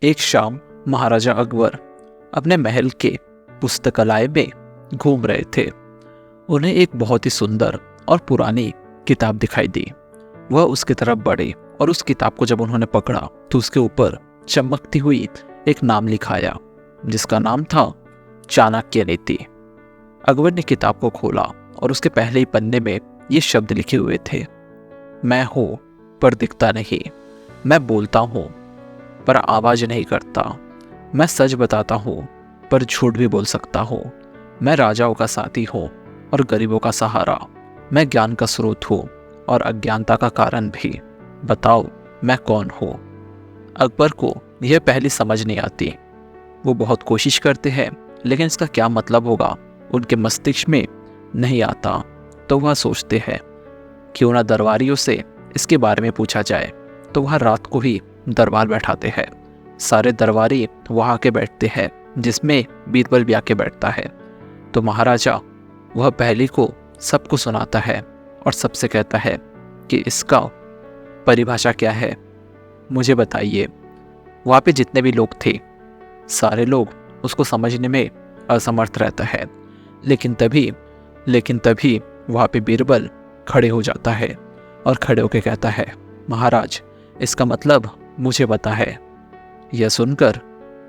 एक शाम महाराजा अकबर अपने महल के पुस्तकालय में घूम रहे थे। उन्हें एक बहुत ही सुंदर और पुरानी किताब दिखाई दी। वह उसकी तरफ बढ़े और उस किताब को जब उन्होंने पकड़ा तो उसके ऊपर चमकती हुई एक नाम लिखा आया, जिसका नाम था चाणक्य नीति। अकबर ने किताब को खोला और उसके पहले ही पन्ने में ये शब्द लिखे हुए थे, मैं हूं पर दिखता नहीं, मैं बोलता हूं पर आवाज नहीं करता, मैं सच बताता हूं पर झूठ भी बोल सकता हूं, मैं राजाओं का साथी हूं और गरीबों का सहारा, मैं ज्ञान का स्रोत हूं और अज्ञानता का कारण भी, बताओ मैं कौन हूं। अकबर को यह पहली समझ नहीं आती। वो बहुत कोशिश करते हैं लेकिन इसका क्या मतलब होगा उनके मस्तिष्क में नहीं आता। तो वह सोचते हैं क्यों ना दरबारियों से इसके बारे में पूछा जाए। तो वह रात को ही दरबार बैठाते हैं। सारे दरबारी वहां के बैठते हैं, जिसमें बीरबल भी आके बैठता है। तो महाराजा वह पहली को सबको सुनाता है और सबसे कहता है कि इसका परिभाषा क्या है, मुझे बताइए। वहाँ पे जितने भी लोग थे सारे लोग उसको समझने में असमर्थ रहता है। लेकिन तभी वहाँ पे बीरबल खड़े हो जाता है और खड़े होकर कहता है, महाराज इसका मतलब मुझे पता है। यह सुनकर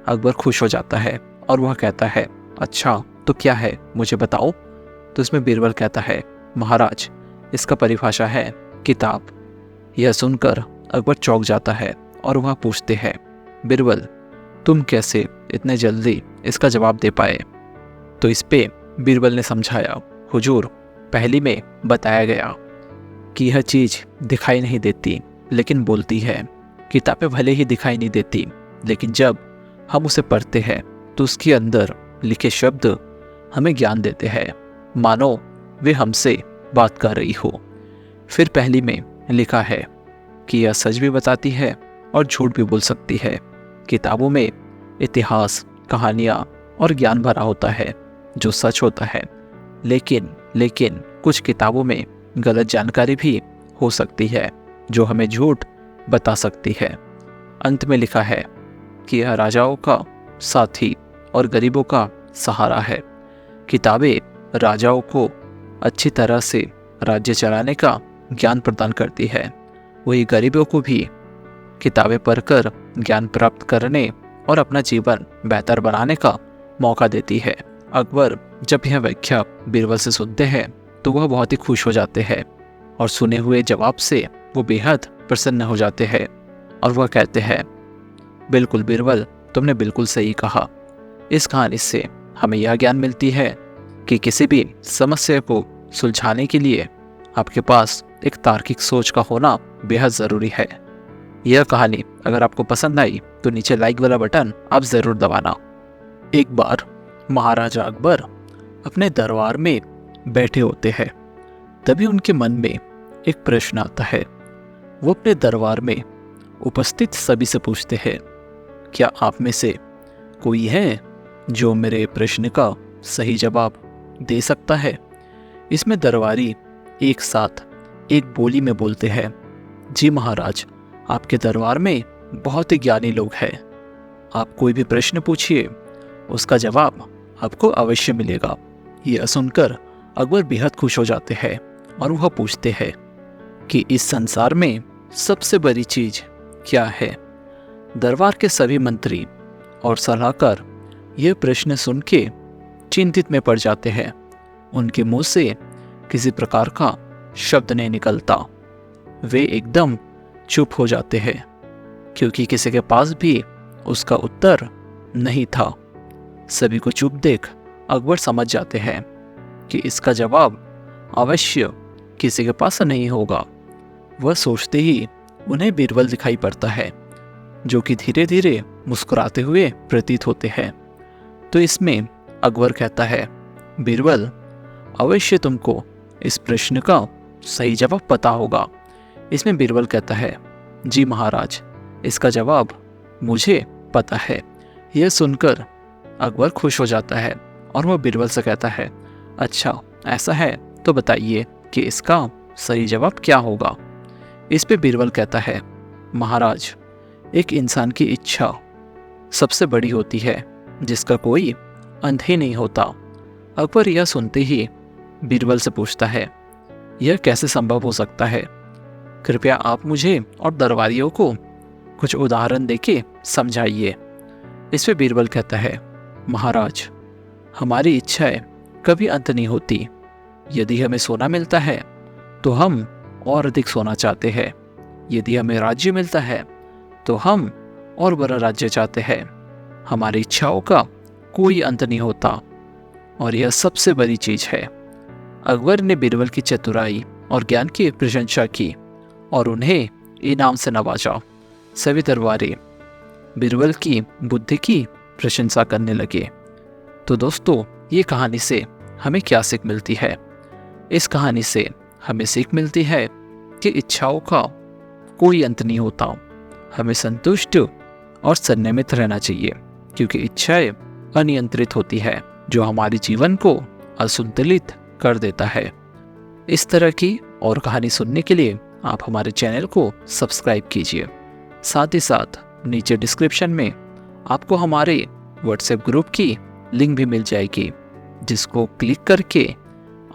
अकबर खुश हो जाता है और वह कहता है, अच्छा तो क्या है मुझे बताओ। तो इसमें बीरबल कहता है, महाराज इसका परिभाषा है किताब। यह सुनकर अकबर चौंक जाता है और वह पूछते हैं, बीरबल तुम कैसे इतने जल्दी इसका जवाब दे पाए। तो इस पे बीरबल ने समझाया, हुजूर पहली में बताया गया कि यह चीज दिखाई नहीं देती लेकिन बोलती है। किताबें भले ही दिखाई नहीं देती लेकिन जब हम उसे पढ़ते हैं तो उसके अंदर लिखे शब्द हमें ज्ञान देते हैं, मानो वे हमसे बात कर रही हो। फिर पहली में लिखा है कि यह सच भी बताती है और झूठ भी बोल सकती है। किताबों में इतिहास, कहानियाँ और ज्ञान भरा होता है जो सच होता है, लेकिन कुछ किताबों में गलत जानकारी भी हो सकती है जो हमें झूठ बता सकती है। अंत में लिखा है कि यह राजाओं का साथी और गरीबों का सहारा है। किताबें राजाओं को अच्छी तरह से राज्य चलाने का ज्ञान प्रदान करती है, वही गरीबों को भी किताबें पढ़कर ज्ञान प्राप्त करने और अपना जीवन बेहतर बनाने का मौका देती है। अकबर जब यह व्याख्या बीरबल से सुनते हैं तो वह बहुत ही खुश हो जाते हैं और सुने हुए जवाब से वो बेहद प्रसन्न हो जाते हैं और वह कहते हैं, बिल्कुल बीरबल तुमने बिल्कुल सही कहा। इस कहानी से हमें यह ज्ञान मिलती है कि किसी भी समस्या को सुलझाने के लिए आपके पास एक तार्किक सोच का होना बेहद ज़रूरी है। यह कहानी अगर आपको पसंद आई तो नीचे लाइक वाला बटन आप ज़रूर दबाना। एक बार महाराजा अकबर अपने दरबार में बैठे होते हैं, तभी उनके मन में एक प्रश्न आता है। वो अपने दरबार में उपस्थित सभी से पूछते हैं, क्या आप में से कोई है जो मेरे प्रश्न का सही जवाब दे सकता है। इसमें दरबारी एक साथ एक बोली में बोलते हैं, जी महाराज आपके दरबार में बहुत ही ज्ञानी लोग हैं, आप कोई भी प्रश्न पूछिए उसका जवाब आपको अवश्य मिलेगा। यह सुनकर अकबर बेहद खुश हो जाते हैं और वह पूछते हैं कि इस संसार में सबसे बड़ी चीज क्या है। दरबार के सभी मंत्री और सलाहकार यह प्रश्न सुन के चिंतित में पड़ जाते हैं। उनके मुंह से किसी प्रकार का शब्द नहीं निकलता। वे एकदम चुप हो जाते हैं क्योंकि किसी के पास भी उसका उत्तर नहीं था। सभी को चुप देख अकबर समझ जाते हैं कि इसका जवाब अवश्य किसी के पास नहीं होगा। वह सोचते ही उन्हें बीरबल दिखाई पड़ता है जो कि धीरे धीरे मुस्कुराते हुए प्रतीत होते हैं। तो इसमें अकबर कहता है, बीरबल अवश्य तुमको इस प्रश्न का सही जवाब पता होगा। इसमें बीरबल कहता है, जी महाराज इसका जवाब मुझे पता है। यह सुनकर अकबर खुश हो जाता है और वह बीरबल से कहता है, अच्छा ऐसा है तो बताइए कि इसका सही जवाब क्या होगा। इस पे बीरबल कहता है, महाराज एक इंसान की इच्छा सबसे बड़ी होती है, जिसका कोई अंत ही नहीं होता। अकबर यह सुनते ही बीरबल से पूछता है, यह कैसे संभव हो सकता है? कृपया आप मुझे और दरबारियों को कुछ उदाहरण देके समझाइए। इस पे बीरबल कहता है, महाराज, हमारी इच्छाएं कभी अंत नहीं होती। यदि हमें सोना मिलता है तो हम और अधिक सोना चाहते हैं। यदि हमें राज्य मिलता है तो हम और बड़ा राज्य चाहते हैं। हमारी इच्छाओं का कोई अंत नहीं होता, और यह सबसे बड़ी चीज है। अकबर ने बीरबल की चतुराई और ज्ञान की प्रशंसा की और उन्हें इनाम से नवाजा। सभी दरबारी बीरबल की बुद्धि की प्रशंसा करने लगे। तो दोस्तों, ये कहानी से हमें क्या सीख मिलती है? इस कहानी से हमें सीख मिलती है कि इच्छाओं का कोई अंत नहीं होता। हमें संतुष्ट और संयमित रहना चाहिए, क्योंकि इच्छाएं अनियंत्रित होती है, जो हमारे जीवन को असंतुलित कर देता है। इस तरह की और कहानी सुनने के लिए आप हमारे चैनल को सब्सक्राइब कीजिए। साथ ही साथ नीचे डिस्क्रिप्शन में आपको हमारे व्हाट्सएप ग्रुप की लिंक भी मिल जाएगी, जिसको क्लिक करके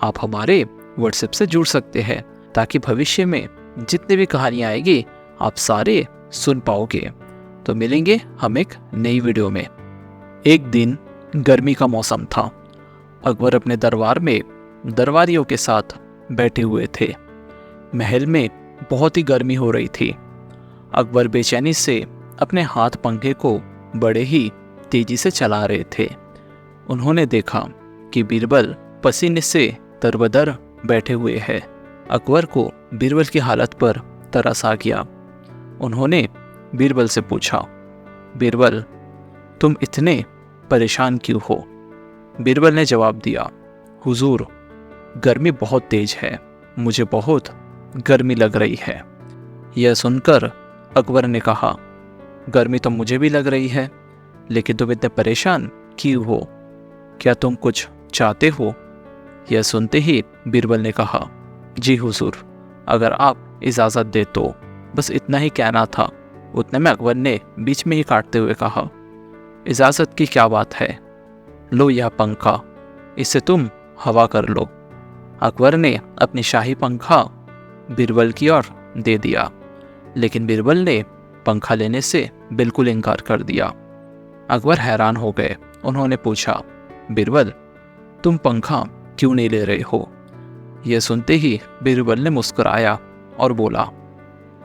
आप हमारे व्हाट्सएप से जुड़ सकते हैं, ताकि भविष्य में जितने भी कहानियाँ आएगी आप सारे सुन पाओगे। तो मिलेंगे हम एक नई वीडियो में। एक दिन गर्मी का मौसम था। अकबर अपने दरबार में दरबारियों के साथ बैठे हुए थे। महल में बहुत ही गर्मी हो रही थी। अकबर बेचैनी से अपने हाथ पंखे को बड़े ही तेजी से चला रहे थे। उन्होंने देखा कि बीरबल पसीने से तरबदर बैठे हुए हैं। अकबर को बीरबल की हालत पर तरस आ गया। उन्होंने बीरबल से पूछा, बीरबल, तुम इतने परेशान क्यों हो? बीरबल ने जवाब दिया, हुजूर, गर्मी बहुत तेज है, मुझे बहुत गर्मी लग रही है। यह सुनकर अकबर ने कहा, गर्मी तो मुझे भी लग रही है, लेकिन तुम इतने परेशान क्यों हो? क्या तुम कुछ चाहते हो? यह सुनते ही बीरबल ने कहा, जी हुजूर, अगर आप इजाज़त दे तो बस इतना ही कहना था। उतने में अकबर ने बीच में ही काटते हुए कहा, इजाज़त की क्या बात है, लो यह पंखा, इससे तुम हवा कर लो। अकबर ने अपनी शाही पंखा बीरबल की ओर दे दिया, लेकिन बीरबल ने पंखा लेने से बिल्कुल इनकार कर दिया। अकबर हैरान हो गए। उन्होंने पूछा, बीरबल, तुम पंखा क्यों नहीं ले रहे हो? यह सुनते ही बीरबल ने मुस्कुराया और बोला,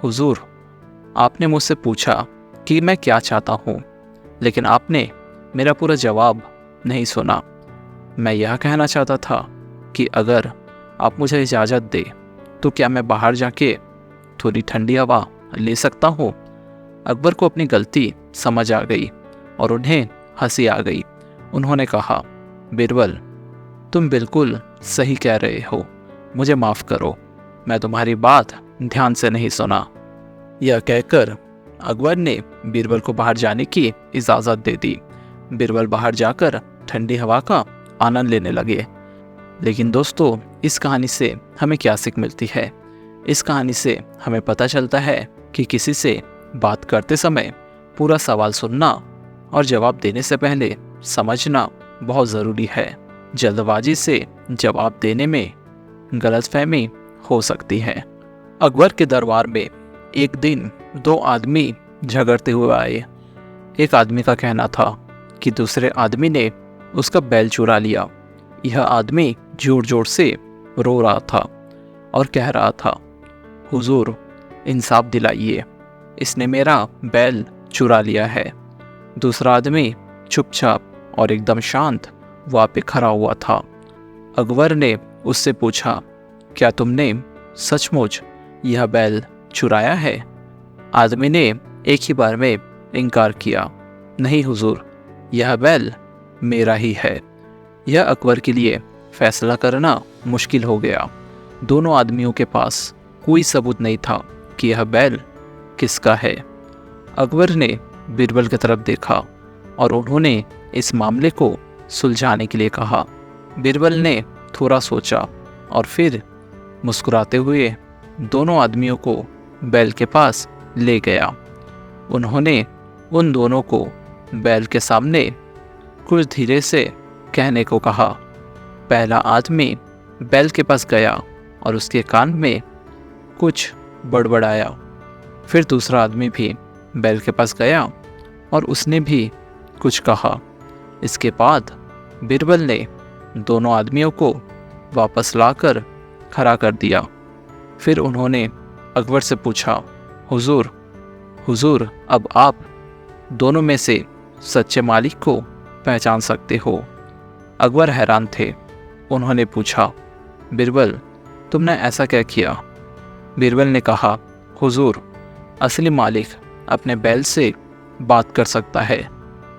हुजूर, आपने मुझसे पूछा कि मैं क्या चाहता हूँ, लेकिन आपने मेरा पूरा जवाब नहीं सुना। मैं यह कहना चाहता था कि अगर आप मुझे इजाज़त दे तो क्या मैं बाहर जाके थोड़ी ठंडी हवा ले सकता हूँ? अकबर को अपनी गलती समझ आ गई और उन्हें हंसी आ गई। उन्होंने कहा, बीरबल, तुम बिल्कुल सही कह रहे हो, मुझे माफ़ करो, मैं तुम्हारी बात ध्यान से नहीं सुना। यह कहकर अकबर ने बीरबल को बाहर जाने की इजाज़त दे दी। बीरबल बाहर जाकर ठंडी हवा का आनंद लेने लगे। लेकिन दोस्तों, इस कहानी से हमें क्या सीख मिलती है? इस कहानी से हमें पता चलता है कि किसी से बात करते समय पूरा सवाल सुनना और जवाब देने से पहले समझना बहुत ज़रूरी है। जल्दबाजी से जवाब देने में गलतफहमी हो सकती है। अकबर के दरबार में एक दिन दो आदमी झगड़ते हुए आए। एक आदमी का कहना था कि दूसरे आदमी ने उसका बैल चुरा लिया। यह आदमी जोर जोर से रो रहा था और कह रहा था, हुजूर, इंसाफ दिलाइए, इसने मेरा बैल चुरा लिया है। दूसरा आदमी चुपचाप और एकदम शांत वहाँ पे खड़ा हुआ था। अकबर ने उससे पूछा, क्या तुमने सचमुच यह बैल चुराया है? आदमी ने एक ही बार में इनकार किया, नहीं हुजूर, यह बैल मेरा ही है। यह अकबर के लिए फैसला करना मुश्किल हो गया। दोनों आदमियों के पास कोई सबूत नहीं था कि यह बैल किसका है। अकबर ने बीरबल की तरफ देखा और उन्होंने इस मामले को सुलझाने के लिए कहा। बीरबल ने थोड़ा सोचा और फिर मुस्कुराते हुए दोनों आदमियों को बैल के पास ले गया। उन्होंने उन दोनों को बैल के सामने कुछ धीरे से कहने को कहा। पहला आदमी बैल के पास गया और उसके कान में कुछ बड़बड़ाया। फिर दूसरा आदमी भी बैल के पास गया और उसने भी कुछ कहा। इसके बाद बीरबल ने दोनों आदमियों को वापस लाकर खड़ा कर दिया। फिर उन्होंने अकबर से पूछा, हुजूर, अब आप दोनों में से सच्चे मालिक को पहचान सकते हो। अकबर हैरान थे। उन्होंने पूछा, बीरबल, तुमने ऐसा क्या किया? बीरबल ने कहा, हुजूर, असली मालिक अपने बैल से बात कर सकता है।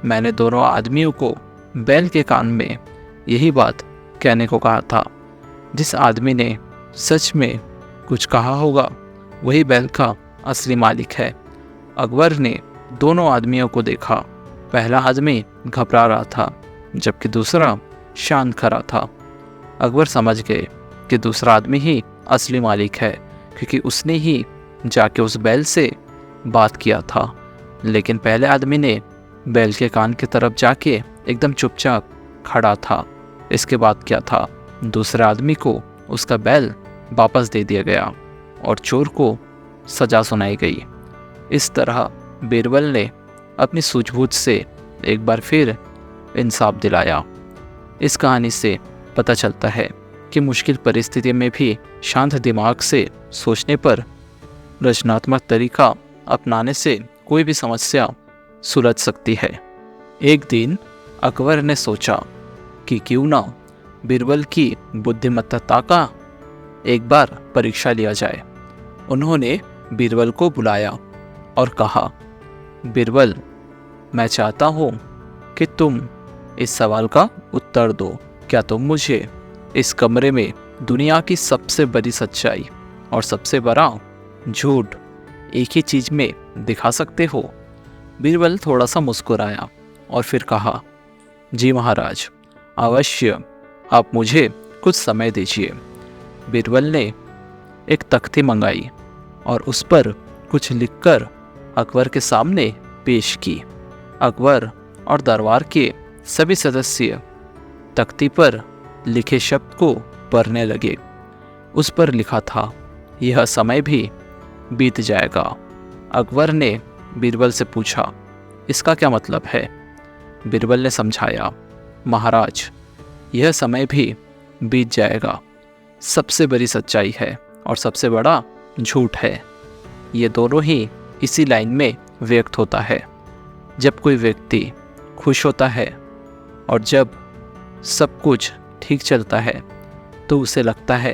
मैंने दोनों आदमियों को बैल के कान में यही बात कहने को कहा था। जिस आदमी ने सच में कुछ कहा होगा वही बैल का असली मालिक है। अकबर ने दोनों आदमियों को देखा। पहला आदमी घबरा रहा था जबकि दूसरा शांत खड़ा था। अकबर समझ गए कि दूसरा आदमी ही असली मालिक है, क्योंकि उसने ही जाके उस बैल से बात किया था। लेकिन पहले आदमी ने बैल के कान की तरफ जाके एकदम चुपचाप खड़ा था। इसके बाद क्या था, दूसरे आदमी को उसका बैल वापस दे दिया गया और चोर को सजा सुनाई गई। इस तरह बीरबल ने अपनी सूझबूझ से एक बार फिर इंसाफ दिलाया। इस कहानी से पता चलता है कि मुश्किल परिस्थिति में भी शांत दिमाग से सोचने पर, रचनात्मक तरीका अपनाने से कोई भी समस्या सुलझ सकती है। एक दिन अकबर ने सोचा कि क्यों ना बीरबल की बुद्धिमत्ता का एक बार परीक्षा लिया जाए। उन्होंने बीरबल को बुलाया और कहा, बीरबल, मैं चाहता हूँ कि तुम इस सवाल का उत्तर दो। क्या तुम मुझे इस कमरे में दुनिया की सबसे बड़ी सच्चाई और सबसे बड़ा झूठ एक ही चीज़ में दिखा सकते हो? बीरबल थोड़ा सा मुस्कुराया और फिर कहा, जी महाराज, अवश्य, आप मुझे कुछ समय दीजिए। बीरबल ने एक तख्ती मंगाई और उस पर कुछ लिखकर अकबर के सामने पेश की। अकबर और दरबार के सभी सदस्य तख्ती पर लिखे शब्द को पढ़ने लगे। उस पर लिखा था, यह समय भी बीत जाएगा। अकबर ने बीरबल से पूछा, इसका क्या मतलब है? बीरबल ने समझाया, महाराज, यह समय भी बीत जाएगा सबसे बड़ी सच्चाई है और सबसे बड़ा झूठ है। ये दोनों ही इसी लाइन में व्यक्त होता है। जब कोई व्यक्ति खुश होता है और जब सब कुछ ठीक चलता है तो उसे लगता है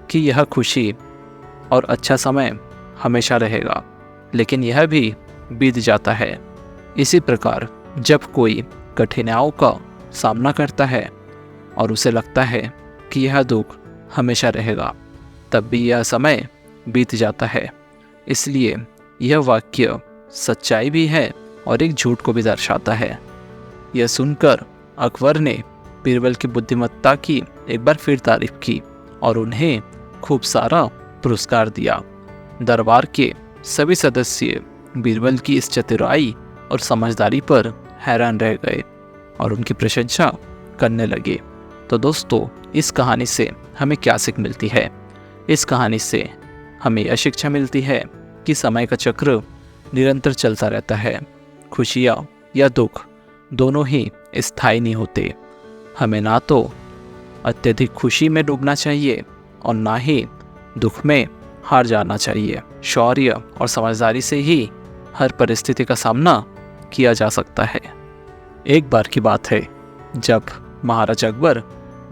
कि यह खुशी और अच्छा समय हमेशा रहेगा, लेकिन यह भी बीत जाता है। इसी प्रकार जब कोई कठिनाइयों का सामना करता है और उसे लगता है कि यह दुख हमेशा रहेगा, तब भी यह समय बीत जाता है। इसलिए यह वाक्य सच्चाई भी है और एक झूठ को भी दर्शाता है। यह सुनकर अकबर ने बीरबल की बुद्धिमत्ता की एक बार फिर तारीफ की और उन्हें खूब सारा पुरस्कार दिया। दरबार के सभी सदस्य बीरबल की इस चतुराई और समझदारी पर हैरान रह गए और उनकी प्रशंसा करने लगे। तो दोस्तों, इस कहानी से हमें क्या सीख मिलती है? इस कहानी से हमें यह शिक्षा मिलती है कि समय का चक्र निरंतर चलता रहता है। खुशियाँ या दुख दोनों ही स्थायी नहीं होते। हमें ना तो अत्यधिक खुशी में डूबना चाहिए और ना ही दुख में हार जाना चाहिए। शौर्य और समझदारी से ही हर परिस्थिति का सामना किया जा सकता है। एक बार की बात है जब महाराज अकबर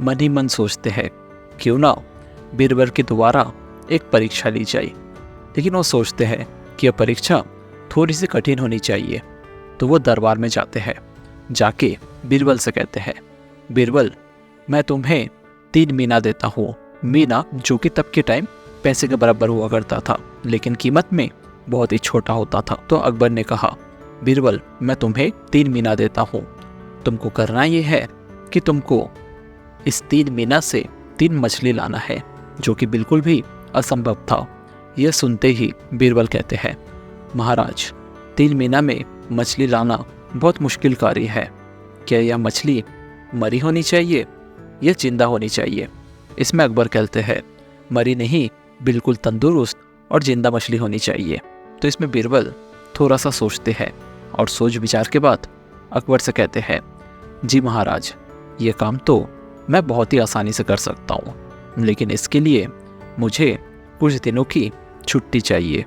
मन ही मन सोचते हैं क्यों ना बीरबल की दोबारा एक परीक्षा ली जाए, लेकिन वो सोचते हैं कि यह परीक्षा थोड़ी सी कठिन होनी चाहिए। तो वो दरबार में जाते हैं। जाके बीरबल से कहते हैं, बीरबल, मैं तुम्हें 3 मीना देता हूँ। मीना जो कि तब के टाइम पैसे के बराबर हुआ करता था, लेकिन कीमत में बहुत ही छोटा होता था। तो अकबर ने कहा, बीरबल, मैं तुम्हें 3 मीना देता हूँ। तुमको करना ये है कि तुमको इस 3 मीना से 3 मछली लाना है, जो कि बिल्कुल भी असंभव था। यह सुनते ही बीरबल कहते हैं, महाराज, 3 मीना में मछली लाना बहुत मुश्किल कार्य है। क्या यह मछली मरी होनी चाहिए या जिंदा होनी चाहिए? इसमें अकबर कहते हैं मरी नहीं, बिल्कुल तंदुरुस्त और जिंदा मछली होनी चाहिए। तो इसमें बीरबल थोड़ा सा सोचते हैं और सोच विचार के बाद अकबर से कहते हैं, जी महाराज, ये काम तो मैं बहुत ही आसानी से कर सकता हूँ, लेकिन इसके लिए मुझे कुछ दिनों की छुट्टी चाहिए।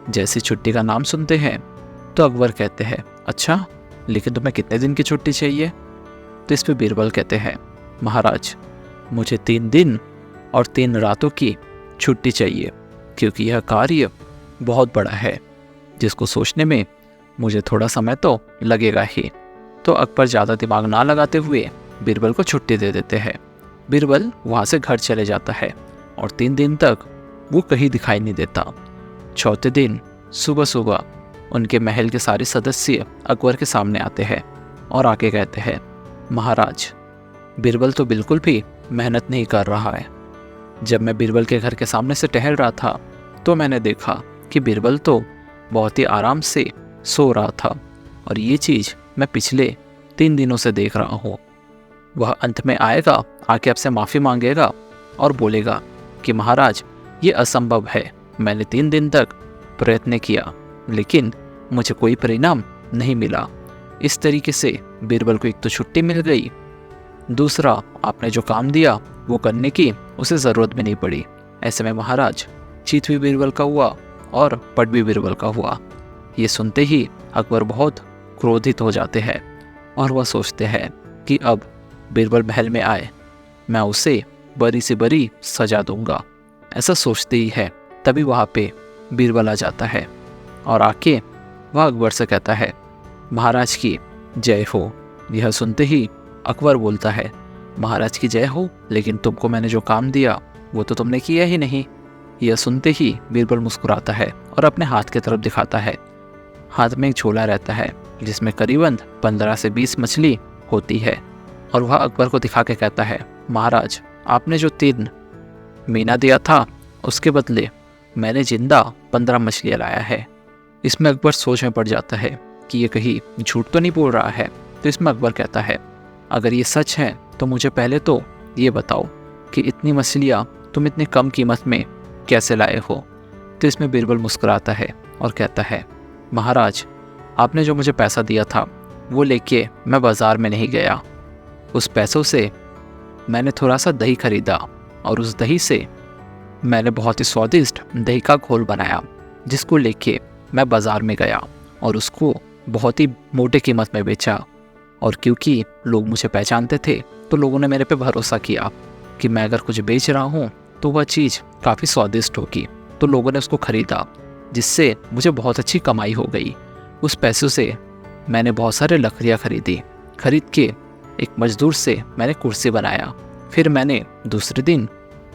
जैसी छुट्टी का नाम सुनते हैं तो अकबर कहते हैं, अच्छा, लेकिन तुम्हें कितने दिन की छुट्टी चाहिए? तो इस पे बीरबल कहते हैं, महाराज, मुझे 3 दिन और 3 रातों की छुट्टी चाहिए, क्योंकि यह कार्य बहुत बड़ा है जिसको सोचने में मुझे थोड़ा समय तो लगेगा ही। तो अकबर ज़्यादा दिमाग ना लगाते हुए बीरबल को छुट्टी दे देते हैं। बीरबल वहाँ से घर चले जाता है और 3 दिन तक वो कहीं दिखाई नहीं देता। चौथे दिन सुबह सुबह उनके महल के सारे सदस्य अकबर के सामने आते हैं और आके कहते हैं, महाराज, बीरबल तो बिल्कुल भी मेहनत नहीं कर रहा है। जब मैं बीरबल के घर के सामने से टहल रहा था तो मैंने देखा कि बीरबल तो बहुत ही आराम से सो रहा था, और ये चीज़ मैं पिछले 3 दिनों से देख रहा हूँ। वह अंत में आएगा, आके आपसे माफ़ी मांगेगा और बोलेगा कि महाराज, ये असंभव है, मैंने 3 दिन तक प्रयत्न किया लेकिन मुझे कोई परिणाम नहीं मिला। इस तरीके से बीरबल को एक तो छुट्टी मिल गई, दूसरा आपने जो काम दिया वो करने की उसे ज़रूरत भी नहीं पड़ी। ऐसे में महाराज, चीत भी बीरबल का हुआ और पट भी बीरबल का हुआ। ये सुनते ही अकबर बहुत क्रोधित हो जाते हैं और वह सोचते हैं कि अब बीरबल महल में आए, मैं उसे बड़ी से बड़ी सजा दूंगा। ऐसा सोचते ही है तभी वहाँ पे बीरबल आ जाता है और आके वह अकबर से कहता है, महाराज की जय हो। यह सुनते ही अकबर बोलता है, महाराज की जय हो, लेकिन तुमको मैंने जो काम दिया वो तो तुमने किया ही नहीं। यह सुनते ही बीरबल मुस्कुराता है और अपने हाथ की तरफ दिखाता है। हाथ में एक झोला रहता है जिसमें करीबन 15 से 20 मछली होती है, और वह अकबर को दिखा के कहता है, महाराज, आपने जो 3 मीना दिया था उसके बदले मैंने जिंदा 15 मछलियाँ लाया है। इसमें अकबर सोच में पड़ जाता है कि ये कहीं झूठ तो नहीं बोल रहा है। तो इसमें अकबर कहता है, अगर ये सच है तो मुझे पहले तो ये बताओ कि इतनी मछलियाँ तुम इतनी कम कीमत में कैसे लाए हो? तो इसमें बीरबल मुस्कुराता है और कहता है, महाराज, आपने जो मुझे पैसा दिया था वो लेके मैं बाज़ार में नहीं गया। उस पैसों से मैंने थोड़ा सा दही खरीदा और उस दही से मैंने बहुत ही स्वादिष्ट दही का घोल बनाया, जिसको लेके मैं बाज़ार में गया और उसको बहुत ही मोटे कीमत में बेचा। और क्योंकि लोग मुझे पहचानते थे तो लोगों ने मेरे पे भरोसा किया कि मैं अगर कुछ बेच रहा हूँ तो वह चीज़ काफ़ी स्वादिष्ट होगी, तो लोगों ने उसको ख़रीदा, जिससे मुझे बहुत अच्छी कमाई हो गई। उस पैसों से मैंने बहुत सारे लकड़ियाँ खरीद के एक मजदूर से मैंने कुर्सी बनाया। फिर मैंने दूसरे दिन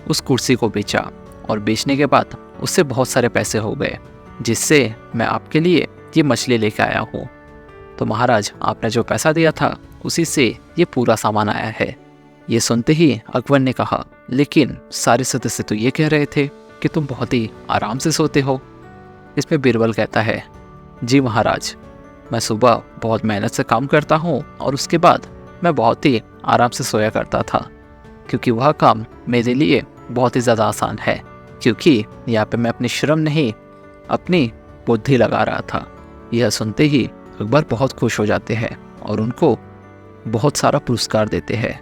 उस कुर्सी को बेचा और बेचने के बाद उससे बहुत सारे पैसे हो गए, जिससे मैं आपके लिए ये मछली लेके आया हूँ। तो महाराज, आपने जो पैसा दिया था उसी से ये पूरा सामान आया है। ये सुनते ही अकबर ने कहा, लेकिन सारे सदस्य तो ये कह रहे थे कि तुम बहुत ही आराम से सोते हो। इसमें बीरबल कहता है, जी महाराज, मैं सुबह बहुत मेहनत से काम करता हूँ और उसके बाद मैं बहुत ही आराम से सोया करता था, क्योंकि वह काम मेरे लिए बहुत ही ज़्यादा आसान है, क्योंकि यहाँ पे मैं अपनी श्रम नहीं अपनी बुद्धि लगा रहा था। यह सुनते ही अकबर बहुत खुश हो जाते हैं और उनको बहुत सारा पुरस्कार देते हैं।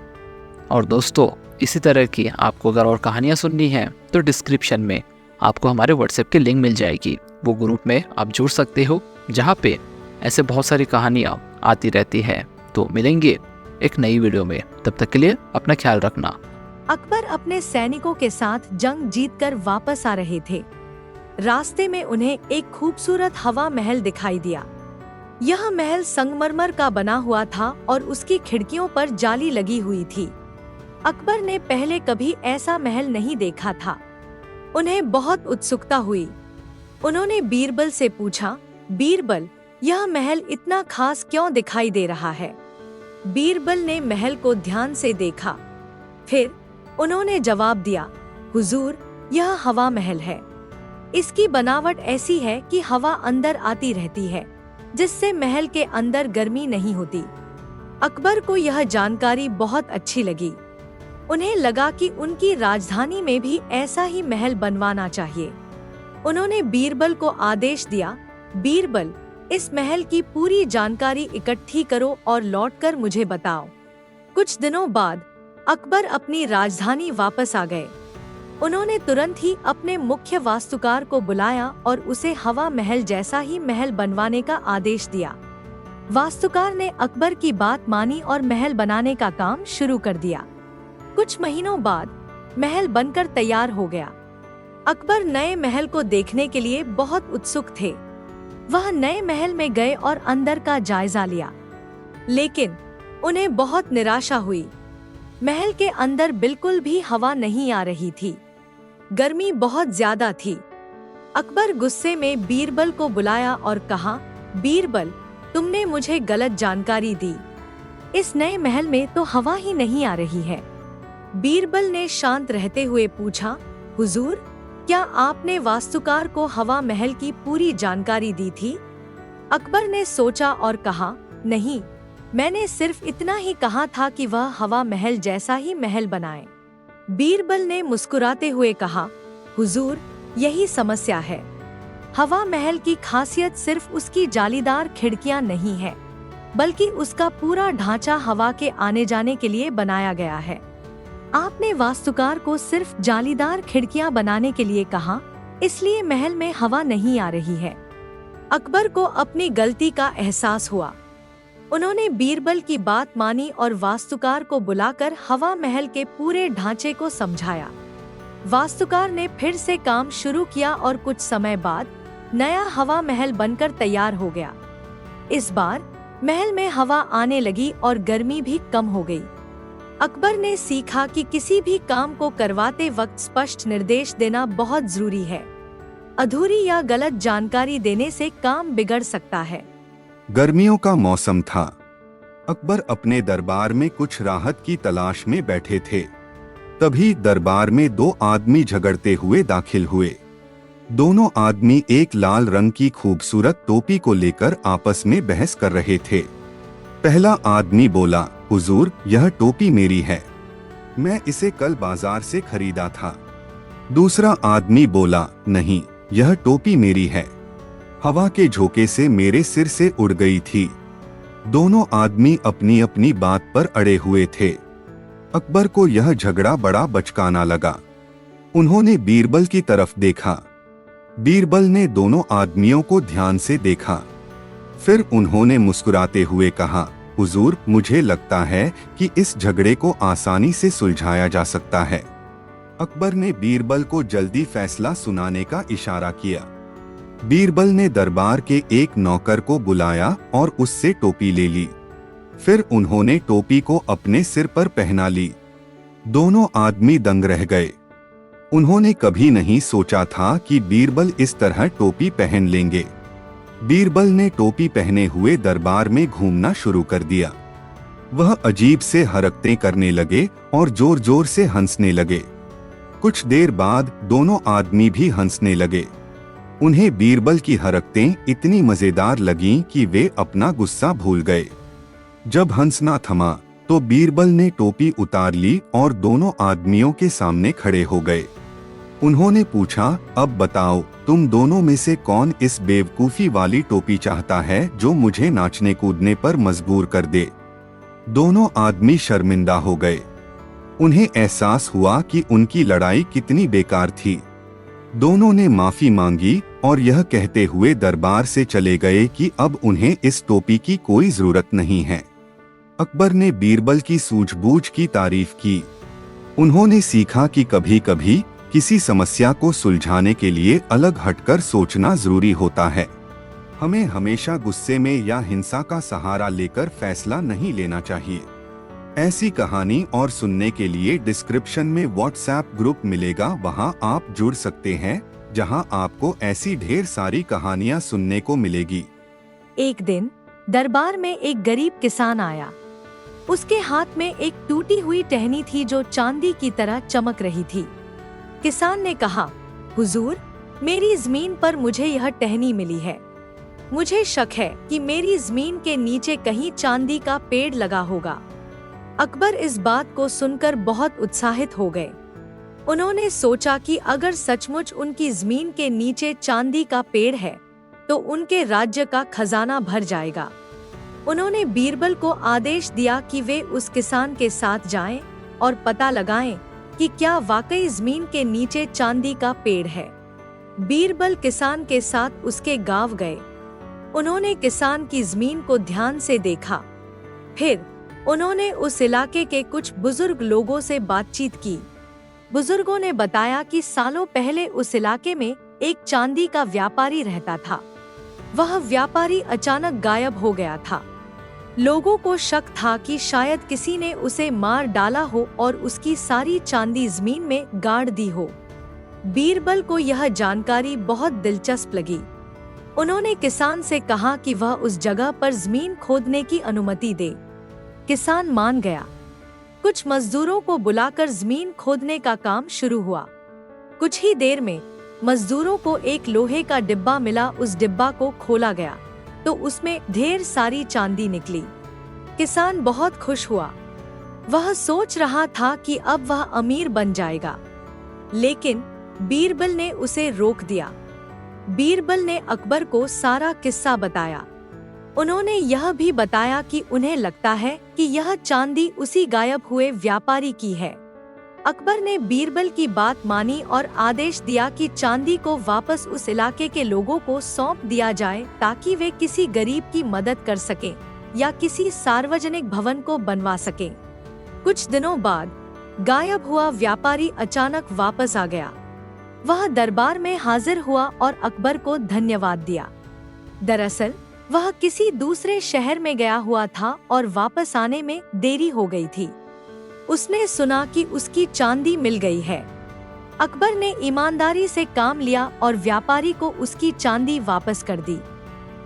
और दोस्तों, इसी तरह की आपको अगर और कहानियाँ सुननी हैं तो डिस्क्रिप्शन में आपको हमारे व्हाट्सएप की लिंक मिल जाएगी। वो ग्रुप में आप जुड़ सकते हो, जहाँ पे ऐसे बहुत सारी कहानियाँ आती रहती हैं। तो मिलेंगे एक नई वीडियो में, तब तक के लिए अपना ख्याल रखना। अकबर अपने सैनिकों के साथ जंग जीतकर वापस आ रहे थे। रास्ते में उन्हें एक खूबसूरत हवा महल दिखाई दिया। यह महल संगमरमर का बना हुआ था और उसकी खिड़कियों पर जाली लगी हुई थी। अकबर ने पहले कभी ऐसा महल नहीं देखा था। उन्हें बहुत उत्सुकता हुई। उन्होंने बीरबल से पूछा, बीरबल, यह महल इतना खास क्यों दिखाई दे रहा है? बीरबल ने महल को ध्यान से देखा। फिर उन्होंने जवाब दिया, हुजूर, यह हवा महल है। इसकी बनावट ऐसी है कि हवा अंदर आती रहती है। जिससे महल के अंदर गर्मी नहीं होती। अकबर को यह जानकारी बहुत अच्छी लगी। उन्हें लगा कि उनकी राजधानी में भी ऐसा ही महल बनवाना चाहिए। उन्होंने बीरबल को आदेश दिया, बीरबल, इस महल की पूरी जानकारी इकट्ठी करो और लौटकर मुझे बताओ। कुछ दिनों बाद अकबर अपनी राजधानी वापस आ गए। उन्होंने तुरंत ही अपने मुख्य वास्तुकार को बुलाया और उसे हवा महल जैसा ही महल बनवाने का आदेश दिया। वास्तुकार ने अकबर की बात मानी और महल बनाने का काम शुरू कर दिया। कुछ महीनों बाद महल बनकर तैयार हो गया। अकबर नए महल को देखने के लिए बहुत उत्सुक थे। वह नए महल में गए और अंदर का जायजा लिया, लेकिन उन्हें बहुत निराशा हुई। महल के अंदर बिल्कुल भी हवा नहीं आ रही थी। गर्मी बहुत ज्यादा थी। अकबर गुस्से में बीरबल को बुलाया और कहा, बीरबल, तुमने मुझे गलत जानकारी दी। इस नए महल में तो हवा ही नहीं आ रही है। बीरबल ने शांत रहते हुए पूछा, हुजूर, क्या आपने वास्तुकार को हवा महल की पूरी जानकारी दी थी? अकबर ने सोचा और कहा, नहीं, मैंने सिर्फ इतना ही कहा था कि वह हवा महल जैसा ही महल बनाए। बीरबल ने मुस्कुराते हुए कहा, हुजूर, यही समस्या है। हवा महल की खासियत सिर्फ उसकी जालीदार खिड़कियां नहीं है, बल्कि उसका पूरा ढांचा हवा के आने जाने के लिए बनाया गया है। आपने वास्तुकार को सिर्फ जालीदार खिड़कियां बनाने के लिए कहा, इसलिए महल में हवा नहीं आ रही है। अकबर को अपनी गलती का एहसास हुआ। उन्होंने बीरबल की बात मानी और वास्तुकार को बुलाकर हवा महल के पूरे ढांचे को समझाया। वास्तुकार ने फिर से काम शुरू किया और कुछ समय बाद नया हवा महल बनकर तैयार हो गया। इस बार महल में हवा आने लगी और गर्मी भी कम हो गई। अकबर ने सीखा कि किसी भी काम को करवाते वक्त स्पष्ट निर्देश देना बहुत जरूरी है। अधूरी या गलत जानकारी देने से काम बिगड़ सकता है। गर्मियों का मौसम था। अकबर अपने दरबार में कुछ राहत की तलाश में बैठे थे। तभी दरबार में दो आदमी झगड़ते हुए दाखिल हुए। दोनों आदमी एक लाल रंग की खूबसूरत टोपी को लेकर आपस में बहस कर रहे थे। पहला आदमी बोला, हुजूर, यह टोपी मेरी है, मैं इसे कल बाजार से खरीदा था। दूसरा आदमी बोला, नहीं, यह टोपी मेरी है, हवा के झोंके से मेरे सिर से उड़ गई थी। दोनों आदमी अपनी अपनी बात पर अड़े हुए थे। अकबर को यह झगड़ा बड़ा बचकाना लगा। उन्होंने बीरबल की तरफ देखा। बीरबल ने दोनों आदमियों को ध्यान से देखा। फिर उन्होंने मुस्कुराते हुए कहा, हुजूर, मुझे लगता है कि इस झगड़े को आसानी से सुलझाया जा सकता है। अकबर ने बीरबल को जल्दी फैसला सुनाने का इशारा किया। बीरबल ने दरबार के एक नौकर को बुलाया और उससे टोपी ले ली। फिर उन्होंने टोपी को अपने सिर पर पहना ली। दोनों आदमी दंग रह गए। उन्होंने कभी नहीं सोचा था कि बीरबल इस तरह टोपी पहन लेंगे। बीरबल ने टोपी पहने हुए दरबार में घूमना शुरू कर दिया। वह अजीब से हरकतें करने लगे और जोर जोर से हंसने लगे। कुछ देर बाद दोनों आदमी भी हंसने लगे। उन्हें बीरबल की हरकतें इतनी मजेदार लगीं कि वे अपना गुस्सा भूल गए। जब हंसना थमा तो बीरबल ने टोपी उतार ली और दोनों आदमियों के सामने खड़े हो गए। उन्होंने पूछा, अब बताओ, तुम दोनों में से कौन इस बेवकूफी वाली टोपी चाहता है जो मुझे नाचने कूदने पर मजबूर कर दे? दोनों आदमी शर्मिंदा हो गए। उन्हें एहसास हुआ कि उनकी लड़ाई कितनी बेकार थी। दोनों ने माफी मांगी और यह कहते हुए दरबार से चले गए कि अब उन्हें इस टोपी की कोई जरूरत नहीं है। अकबर ने बीरबल की सूझबूझ की तारीफ की। उन्होंने सीखा कि कभी कभी किसी समस्या को सुलझाने के लिए अलग हटकर सोचना जरूरी होता है। हमें हमेशा गुस्से में या हिंसा का सहारा लेकर फैसला नहीं लेना चाहिए। ऐसी कहानी और सुनने के लिए डिस्क्रिप्शन में व्हाट्सएप ग्रुप मिलेगा, वहां आप जुड़ सकते हैं, जहां आपको ऐसी ढेर सारी कहानियां सुनने को मिलेगी। एक दिन दरबार में एक गरीब किसान आया। उसके हाथ में एक टूटी हुई टहनी थी जो चांदी की तरह चमक रही थी। किसान ने कहा, हुजूर, मेरी जमीन पर मुझे यह टहनी मिली है। मुझे शक है कि मेरी जमीन के नीचे कहीं चांदी का पेड़ लगा होगा। अकबर इस बात को सुनकर बहुत उत्साहित हो गए। उन्होंने सोचा कि अगर सचमुच उनकी जमीन के नीचे चांदी का पेड़ है तो उनके राज्य का खजाना भर जाएगा। उन्होंने बीरबल को आदेश दिया कि वे उस किसान के साथ जाएं और पता लगाएं कि क्या वाकई जमीन के नीचे चांदी का पेड़ है। बीरबल किसान के साथ उसके गांव गए। उन्होंने किसान की जमीन को ध्यान से देखा। फिर उन्होंने उस इलाके के कुछ बुजुर्ग लोगों से बातचीत की। बुजुर्गों ने बताया कि सालों पहले उस इलाके में एक चांदी का व्यापारी रहता था। वह व्यापारी अचानक गायब हो गया था। लोगों को शक था कि शायद किसी ने उसे मार डाला हो और उसकी सारी चांदी जमीन में गाड़ दी हो। बीरबल को यह जानकारी बहुत दिलचस्प लगी। उन्होंने किसान से कहा कि वह उस जगह पर जमीन खोदने की अनुमति दे। किसान मान गया। कुछ मजदूरों को बुलाकर जमीन खोदने का काम शुरू हुआ। कुछ ही देर में मजदूरों को एक लोहे का डिब्बा मिला। उस डिब्बा को खोला गया तो उसमें ढेर सारी चांदी निकली। किसान बहुत खुश हुआ। वह सोच रहा था कि अब वह अमीर बन जाएगा, लेकिन बीरबल ने उसे रोक दिया। बीरबल ने अकबर को सारा किस्सा बताया। उन्होंने यह भी बताया कि उन्हें लगता है कि यह चांदी उसी गायब हुए व्यापारी की है। अकबर ने बीरबल की बात मानी और आदेश दिया कि चांदी को वापस उस इलाके के लोगों को सौंप दिया जाए ताकि वे किसी गरीब की मदद कर सकें या किसी सार्वजनिक भवन को बनवा सकें। कुछ दिनों बाद गायब हुआ व्यापारी अचानक वापस आ गया। वह दरबार में हाजिर हुआ और अकबर को धन्यवाद दिया। दरअसल वह किसी दूसरे शहर में गया हुआ था और वापस आने में देरी हो गई थी। उसने सुना कि उसकी चांदी मिल गई है। अकबर ने ईमानदारी से काम लिया और व्यापारी को उसकी चांदी वापस कर दी।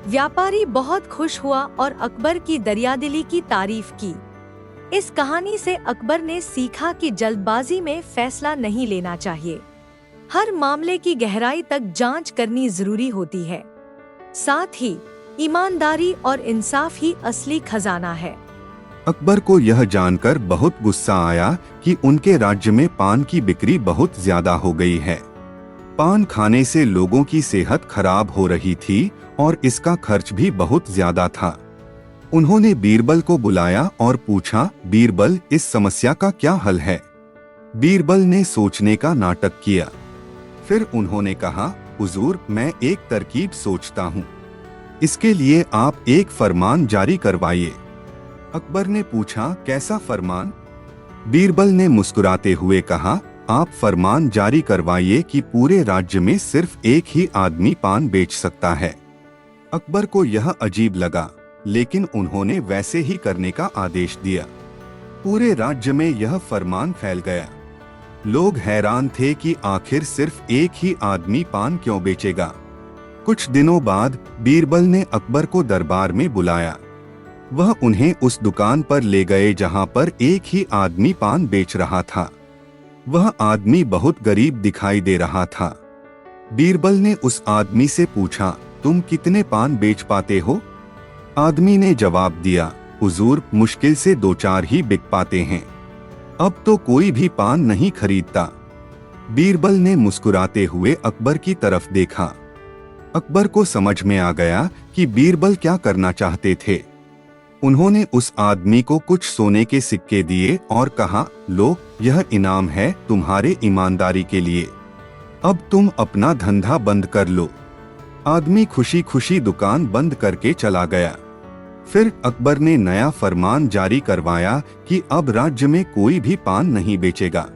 व्यापारी बहुत खुश हुआ और अकबर की दरियादिली की तारीफ की। इस कहानी से अकबर ने सीखा कि जल्दबाजी में फैसला नहीं लेना चाहिए। हर मामले की गहराई तक जांच करनी जरूरी होती है। साथ ही ईमानदारी और इंसाफ ही असली खजाना है। अकबर को यह जानकर बहुत गुस्सा आया कि उनके राज्य में पान की बिक्री बहुत ज्यादा हो गई है। पान खाने से लोगों की सेहत खराब हो रही थी और इसका खर्च भी बहुत ज्यादा था। उन्होंने बीरबल को बुलाया और पूछा, बीरबल, इस समस्या का क्या हल है? बीरबल ने सोचने का नाटक किया। फिर उन्होंने कहा, हुजूर, मैं एक तरकीब सोचता हूँ। इसके लिए आप एक फरमान जारी करवाइए। अकबर ने पूछा, कैसा फरमान? बीरबल ने मुस्कुराते हुए कहा, आप फरमान जारी करवाइए कि पूरे राज्य में सिर्फ एक ही आदमी पान बेच सकता है। अकबर को यह अजीब लगा, लेकिन उन्होंने वैसे ही करने का आदेश दिया। पूरे राज्य में यह फरमान फैल गया। लोग हैरान थे कि आखिर सिर्फ एक ही आदमी पान क्यों बेचेगा। कुछ दिनों बाद बीरबल ने अकबर को दरबार में बुलाया। वह उन्हें उस दुकान पर ले गए जहां पर एक ही आदमी पान बेच रहा था। वह आदमी बहुत गरीब दिखाई दे रहा था। बीरबल ने उस आदमी से पूछा, तुम कितने पान बेच पाते हो? आदमी ने जवाब दिया, हुजूर, मुश्किल से 2-4 ही बिक पाते हैं। अब तो कोई भी पान नहीं खरीदता। बीरबल ने मुस्कुराते हुए अकबर की तरफ देखा। अकबर को समझ में आ गया कि बीरबल क्या करना चाहते थे। उन्होंने उस आदमी को कुछ सोने के सिक्के दिए और कहा, लो, यह इनाम है तुम्हारे ईमानदारी के लिए। अब तुम अपना धंधा बंद कर लो। आदमी खुशी खुशी दुकान बंद करके चला गया। फिर अकबर ने नया फरमान जारी करवाया कि अब राज्य में कोई भी पान नहीं बेचेगा।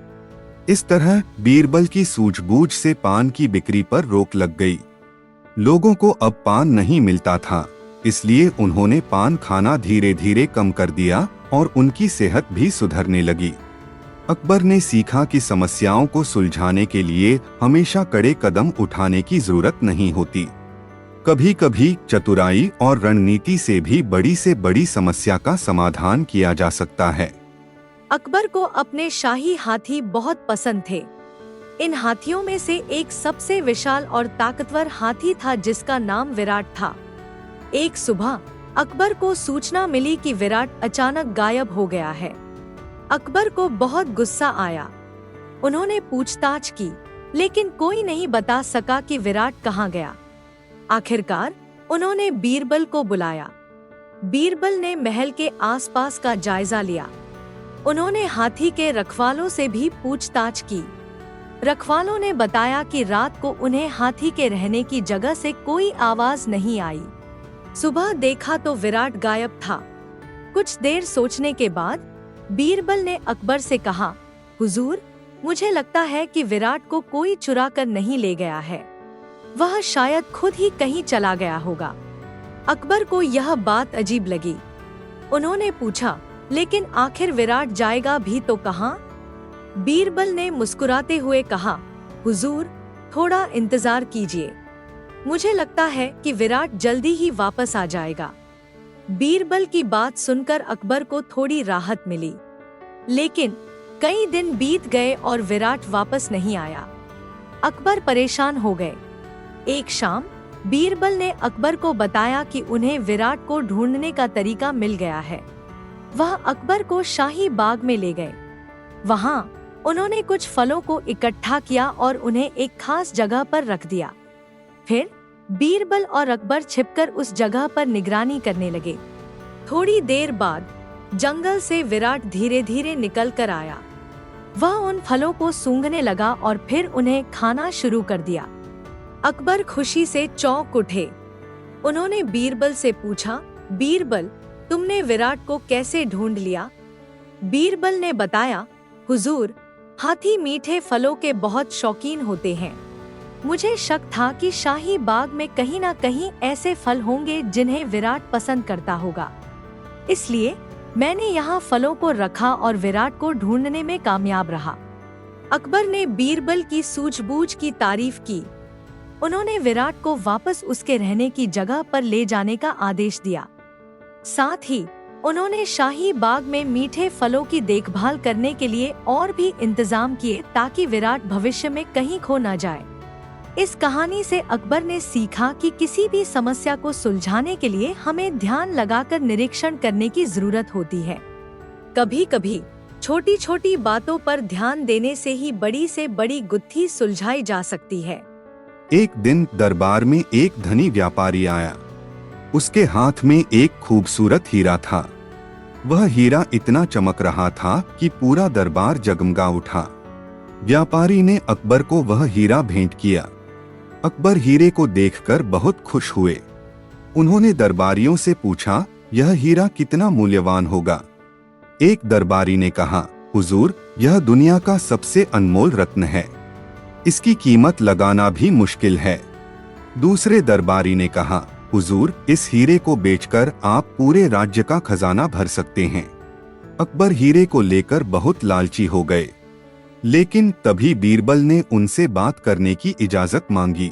इस तरह बीरबल की सूझबूझ से पान की बिक्री पर रोक लग गई। लोगों को अब पान नहीं मिलता था, इसलिए उन्होंने पान खाना धीरे धीरे कम कर दिया और उनकी सेहत भी सुधरने लगी। अकबर ने सीखा कि समस्याओं को सुलझाने के लिए हमेशा कड़े कदम उठाने की जरूरत नहीं होती। कभी कभी चतुराई और रणनीति से भी बड़ी से बड़ी समस्या का समाधान किया जा सकता है। अकबर को अपने शाही हाथी बहुत पसंद थे। इन हाथियों में से एक सबसे विशाल और ताकतवर हाथी था जिसका नाम विराट था। एक सुबह अकबर को सूचना मिली कि विराट अचानक गायब हो गया है। अकबर को बहुत गुस्सा आया। उन्होंने पूछताछ की, लेकिन कोई नहीं बता सका कि विराट कहाँ गया। आखिरकार उन्होंने बीरबल को बुलाया। बीरबल ने महल के आसपास का जायजा लिया। उन्होंने हाथी के रखवालों से भी पूछताछ की। रखवालों ने बताया कि रात को उन्हें हाथी के रहने की जगह से कोई आवाज नहीं आई। सुबह देखा तो विराट गायब था। कुछ देर सोचने के बाद बीरबल ने अकबर से कहा, हुजूर, मुझे लगता है कि विराट को कोई चुरा कर नहीं ले गया है। वह शायद खुद ही कहीं चला गया होगा। अकबर को यह बात अजीब लगी। उन्होंने पूछा, लेकिन आखिर विराट जाएगा भी तो कहाँ? बीरबल ने मुस्कुराते हुए कहा, हुजूर, थोड़ा इंतजार कीजिए। मुझे लगता है कि विराट जल्दी ही वापस आ जाएगा। बीरबल की बात सुनकर अकबर को थोड़ी राहत मिली, लेकिन कई दिन बीत गए और विराट वापस नहीं आया। अकबर परेशान हो गए। एक शाम बीरबल ने अकबर को बताया कि उन्हें विराट को ढूंढने का तरीका मिल गया है। वह अकबर को शाही बाग में ले गए। वहां उन्होंने कुछ फलों को इकट्ठा किया और उन्हें एक खास जगह पर रख दिया। फिर बीरबल और अकबर छिपकर उस जगह पर निगरानी करने लगे। थोड़ी देर बाद जंगल से विराट धीरे धीरे निकल कर आया। वह उन फलों को सूंघने लगा और फिर उन्हें खाना शुरू कर दिया। अकबर खुशी से चौंक उठे। उन्होंने बीरबल से पूछा, बीरबल, तुमने विराट को कैसे ढूंढ लिया? बीरबल ने बताया, हुजूर, हाथी मीठे फलों के बहुत शौकीन होते हैं। मुझे शक था कि शाही बाग में कहीं ना कहीं ऐसे फल होंगे जिन्हें विराट पसंद करता होगा। इसलिए मैंने यहाँ फलों को रखा और विराट को ढूंढने में कामयाब रहा। अकबर ने बीरबल की सूझबूझ की तारीफ की। उन्होंने विराट को वापस उसके रहने की जगह पर ले जाने का आदेश दिया। साथ ही उन्होंने शाही बाग में मीठे फलों की देखभाल करने के लिए और भी इंतजाम किए ताकि विराट भविष्य में कहीं खो न जाए। इस कहानी से अकबर ने सीखा कि किसी भी समस्या को सुलझाने के लिए हमें ध्यान लगाकर निरीक्षण करने की जरूरत होती है। कभी कभी छोटी छोटी बातों पर ध्यान देने से ही बड़ी से बड़ी गुत्थी सुलझाई जा सकती है। एक दिन दरबार में एक धनी व्यापारी आया। उसके हाथ में एक खूबसूरत हीरा था। वह हीरा इतना चमक रहा था कि पूरा दरबार जगमगा उठा। व्यापारी ने अकबर को वह हीरा भेंट किया। अकबर हीरे को देखकर बहुत खुश हुए। उन्होंने दरबारियों से पूछा, यह हीरा कितना मूल्यवान होगा? एक दरबारी ने कहा, हुजूर, यह दुनिया का सबसे अनमोल रत्न है। इसकी कीमत लगाना भी मुश्किल है। दूसरे दरबारी ने कहा, हुजूर, इस हीरे को बेचकर आप पूरे राज्य का खजाना भर सकते हैं। अकबर हीरे को लेकर बहुत लालची हो गए। लेकिन तभी बीरबल ने उनसे बात करने की इजाजत मांगी।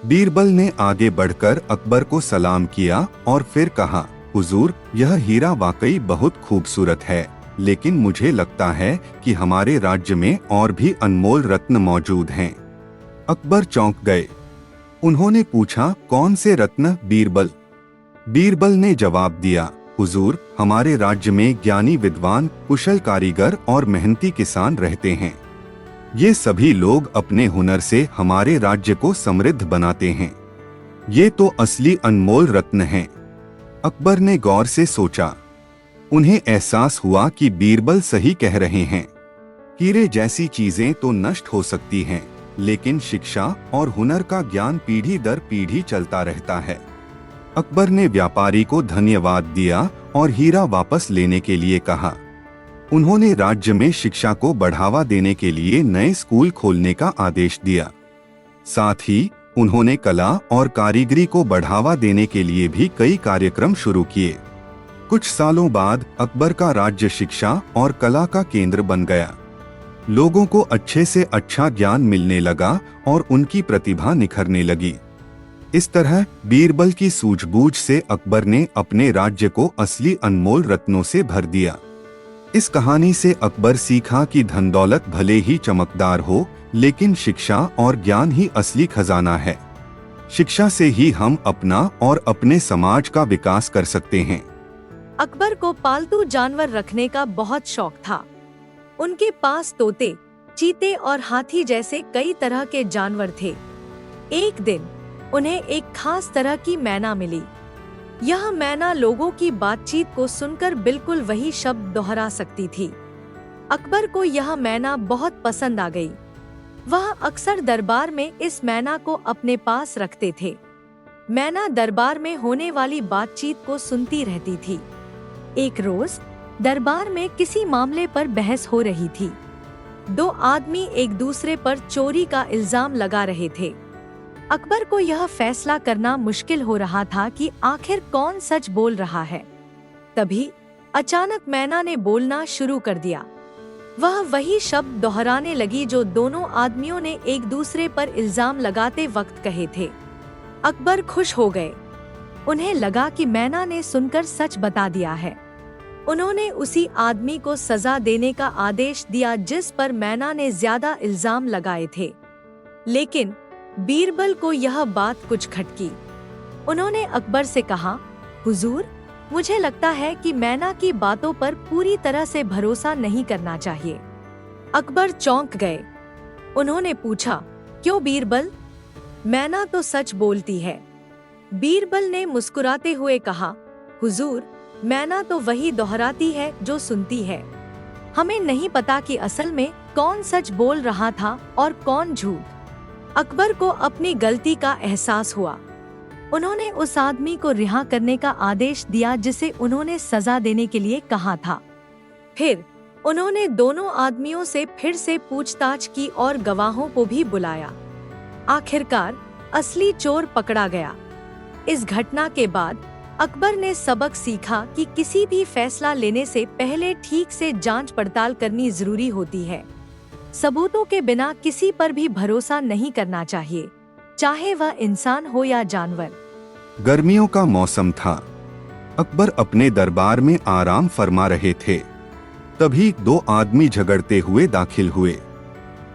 बीरबल ने आगे बढ़कर अकबर को सलाम किया और फिर कहा, हुजूर, यह हीरा वाकई बहुत खूबसूरत है, लेकिन मुझे लगता है कि हमारे राज्य में और भी अनमोल रत्न मौजूद हैं। अकबर चौंक गए। उन्होंने पूछा, कौन से रत्न? बीरबल ने जवाब दिया, हुजूर, हमारे राज्य में ज्ञानी विद्वान, कुशल कारीगर और मेहनती किसान रहते हैं। ये सभी लोग अपने हुनर से हमारे राज्य को समृद्ध बनाते हैं। ये तो असली अनमोल रत्न हैं। अकबर ने गौर से सोचा। उन्हें एहसास हुआ कि बीरबल सही कह रहे हैं। हीरे जैसी चीजें तो नष्ट हो सकती हैं, लेकिन शिक्षा और हुनर का ज्ञान पीढ़ी दर पीढ़ी चलता रहता है। अकबर ने व्यापारी को धन्यवाद दिया और हीरा वापस लेने के लिए कहा। उन्होंने राज्य में शिक्षा को बढ़ावा देने के लिए नए स्कूल खोलने का आदेश दिया। साथ ही उन्होंने कला और कारीगरी को बढ़ावा देने के लिए भी कई कार्यक्रम शुरू किए। कुछ सालों बाद अकबर का राज्य शिक्षा और कला का केंद्र बन गया। लोगों को अच्छे से अच्छा ज्ञान मिलने लगा और उनकी प्रतिभा निखरने लगी। इस तरह बीरबल की सूझबूझ से अकबर ने अपने राज्य को असली अनमोल रत्नों से भर दिया। इस कहानी से अकबर सीखा कि धन दौलत भले ही चमकदार हो, लेकिन शिक्षा और ज्ञान ही असली खजाना है। शिक्षा से ही हम अपना और अपने समाज का विकास कर सकते हैं। अकबर को पालतू जानवर रखने का बहुत शौक था। उनके पास तोते, चीते और हाथी जैसे कई तरह के जानवर थे। एक दिन उन्हें एक खास तरह की मैना मिली। यह मैना लोगों की बातचीत को सुनकर बिल्कुल वही शब्द दोहरा सकती थी। अकबर को यह मैना बहुत पसंद आ गई। वह अक्सर दरबार में इस मैना को अपने पास रखते थे। मैना दरबार में होने वाली बातचीत को सुनती रहती थी। एक रोज दरबार में किसी मामले पर बहस हो रही थी। दो आदमी एक दूसरे पर चोरी का इल्जाम लगा रहे थे। अकबर को यह फैसला करना मुश्किल हो रहा था कि आखिर कौन सच बोल रहा है। तभी अचानक मैना ने बोलना शुरू कर दिया। वह वही शब्द दोहराने लगी जो दोनों आदमियों ने एक दूसरे पर इल्जाम लगाते वक्त कहे थे। अकबर खुश हो गए। उन्हें लगा कि मैना ने सुनकर सच बता दिया है। उन्होंने उसी आदमी को सजा देने का आदेश दिया जिस पर मैना ने ज्यादा इल्जाम लगाए थे। लेकिन बीरबल को यह बात कुछ खटकी। उन्होंने अकबर से कहा, हुजूर, मुझे लगता है कि मैना की बातों पर पूरी तरह से भरोसा नहीं करना चाहिए। अकबर चौंक गए। उन्होंने पूछा, क्यों बीरबल? मैना तो सच बोलती है। बीरबल ने मुस्कुराते हुए कहा, हुजूर, मैना तो वही दोहराती है जो सुनती है। हमें नहीं पता कि असल में कौन सच बोल रहा था और कौन झूठ। अकबर को अपनी गलती का एहसास हुआ। उन्होंने उस आदमी को रिहा करने का आदेश दिया जिसे उन्होंने सजा देने के लिए कहा था। फिर उन्होंने दोनों आदमियों से फिर से पूछताछ की और गवाहों को भी बुलाया। आखिरकार असली चोर पकड़ा गया। इस घटना के बाद अकबर ने सबक सीखा कि किसी भी फैसला लेने से पहले ठीक से जांच पड़ताल करनी जरूरी होती है। सबूतों के बिना किसी पर भी भरोसा नहीं करना चाहिए, चाहे वह इंसान हो या जानवर। गर्मियों का मौसम था। अकबर अपने दरबार में आराम फरमा रहे थे। तभी दो आदमी झगड़ते हुए दाखिल हुए।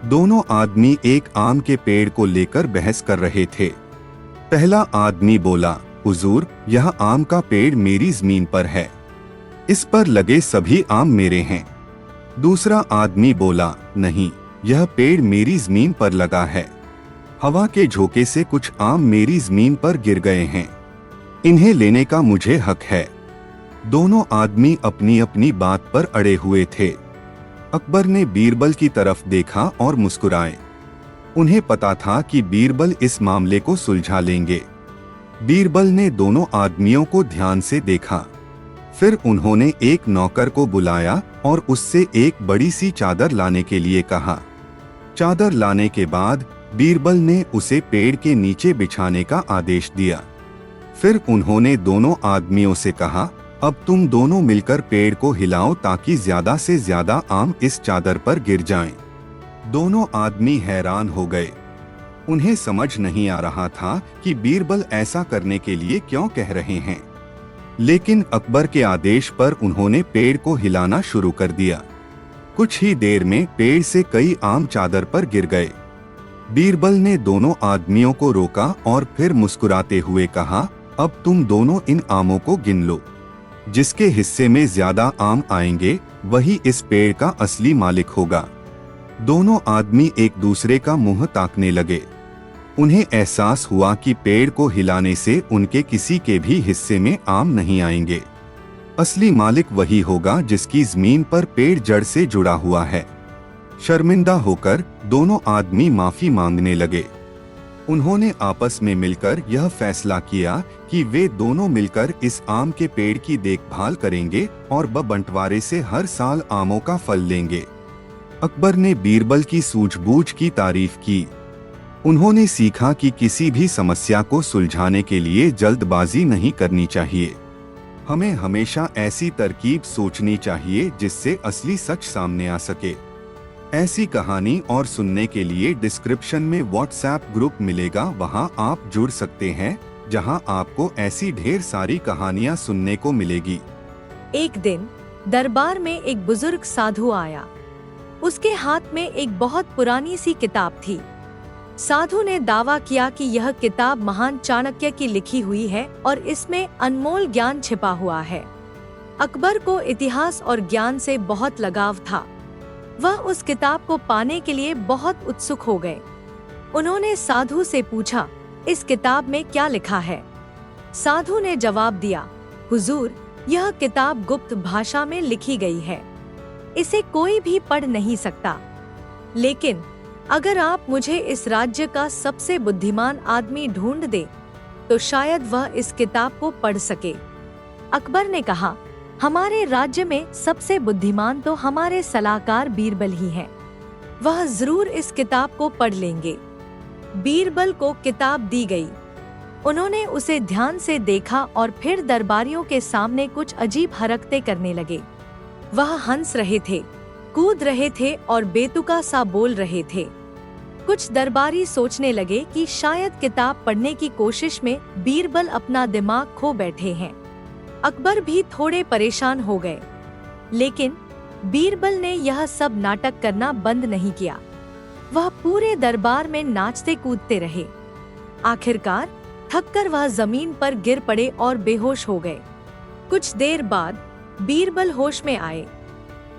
दोनों आदमी एक आम के पेड़ को लेकर बहस कर रहे थे। पहला आदमी बोला, हुजूर, यह आम का पेड़ मेरी जमीन पर है। इस पर लगे सभी आम मेरे हैं। दूसरा आदमी बोला, नहीं, यह पेड़ मेरी जमीन पर लगा है। हवा के झोंके से कुछ आम मेरी जमीन पर गिर गए हैं। इन्हें लेने का मुझे हक है। दोनों आदमी अपनी अपनी बात पर अड़े हुए थे। अकबर ने बीरबल की तरफ देखा और मुस्कुराए। उन्हें पता था कि बीरबल इस मामले को सुलझा लेंगे। बीरबल ने दोनों आदमियों को ध्यान से देखा। फिर उन्होंने एक नौकर को बुलाया और उससे एक बड़ी सी चादर लाने के लिए कहा। चादर लाने के बाद बीरबल ने उसे पेड़ के नीचे बिछाने का आदेश दिया। फिर उन्होंने दोनों आदमियों से कहा, अब तुम दोनों मिलकर पेड़ को हिलाओ ताकि ज्यादा से ज्यादा आम इस चादर पर गिर जाएं। दोनों आदमी हैरान हो गए। उन्हें समझ नहीं आ रहा था कि बीरबल ऐसा करने के लिए क्यों कह रहे हैं। लेकिन अकबर के आदेश पर उन्होंने पेड़ को हिलाना शुरू कर दिया। कुछ ही देर में पेड़ से कई आम चादर पर गिर गए। बीरबल ने दोनों आदमियों को रोका और फिर मुस्कुराते हुए कहा, अब तुम दोनों इन आमों को गिन लो। जिसके हिस्से में ज्यादा आम आएंगे वही इस पेड़ का असली मालिक होगा। दोनों आदमी एक दूसरे का मुंह ताकने लगे। उन्हें एहसास हुआ कि पेड़ को हिलाने से उनके किसी के भी हिस्से में आम नहीं आएंगे। असली मालिक वही होगा जिसकी जमीन पर पेड़ जड़ से जुड़ा हुआ है। शर्मिंदा होकर दोनों आदमी माफी मांगने लगे। उन्होंने आपस में मिलकर यह फैसला किया कि वे दोनों मिलकर इस आम के पेड़ की देखभाल करेंगे और बंटवारे से हर साल आमों का फल लेंगे। अकबर ने बीरबल की सूझबूझ की तारीफ की। उन्होंने सीखा कि किसी भी समस्या को सुलझाने के लिए जल्दबाजी नहीं करनी चाहिए। हमें हमेशा ऐसी तरकीब सोचनी चाहिए जिससे असली सच सामने आ सके। ऐसी कहानी और सुनने के लिए डिस्क्रिप्शन में व्हाट्सएप ग्रुप मिलेगा, वहां आप जुड़ सकते हैं, जहां आपको ऐसी ढेर सारी कहानियां सुनने को मिलेगी। एक दिन दरबार में एक बुजुर्ग साधु आया। उसके हाथ में एक बहुत पुरानी सी किताब थी। साधु ने दावा किया कि यह किताब महान चाणक्य की लिखी हुई है और इसमें अनमोल ज्ञान छिपा हुआ है। अकबर को इतिहास और ज्ञान से बहुत लगाव था। वह उस किताब को पाने के लिए बहुत उत्सुक हो गए। उन्होंने साधु से पूछा, इस किताब में क्या लिखा है? साधु ने जवाब दिया, हुजूर, यह किताब गुप्त भाषा में लिखी गई है। इसे कोई भी पढ़ नहीं सकता। लेकिन अगर आप मुझे इस राज्य का सबसे बुद्धिमान आदमी ढूंढ दे, तो शायद वह इस किताब को पढ़ सके। अकबर ने कहा, हमारे राज्य में सबसे बुद्धिमान तो हमारे सलाहकार बीरबल ही हैं। वह जरूर इस किताब को पढ़ लेंगे। बीरबल को किताब दी गई। उन्होंने उसे ध्यान से देखा और फिर दरबारियों के सामने कुछ अजीब हरकतें करने लगे। वह हंस रहे थे, कूद रहे थे और बेतुका सा बोल रहे थे। कुछ दरबारी सोचने लगे कि शायद किताब पढ़ने की कोशिश में बीरबल अपना दिमाग खो बैठे हैं। अकबर भी थोड़े परेशान हो गए, लेकिन बीरबल ने यह सब नाटक करना बंद नहीं किया। वह पूरे दरबार में नाचते कूदते रहे। आखिरकार थककर वह जमीन पर गिर पड़े और बेहोश हो गए। कुछ देर बाद बीरबल होश में आए।